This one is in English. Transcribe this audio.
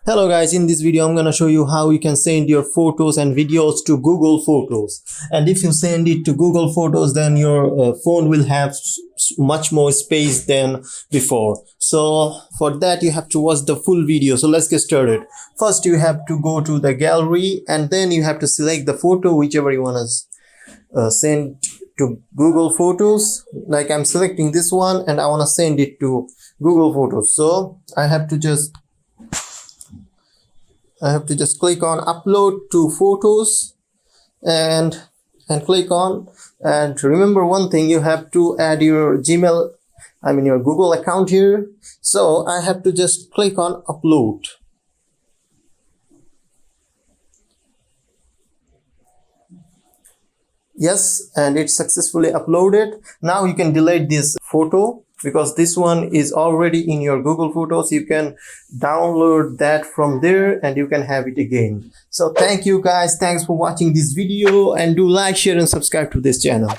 Hello guys, in this video I'm gonna show you how you can send your photos and videos to Google Photos. And if you send it to Google Photos, then your phone will have much more space than before. So for that you have to watch the full video. So let's get started. First you have to go to the gallery and then you have to select the photo whichever you want to send to Google Photos. Like I'm selecting this one and I want to send it to Google Photos. So I have to just click on upload to photos and click on, and remember one thing, you have to add your your Google account here. So I have to just click on upload. Yes, and it's successfully uploaded. Now you can delete this photo because this one is already in your Google Photos. You can download that from there and you can have it again. So thank you guys. Thanks for watching this video, and do like, share and subscribe to this channel.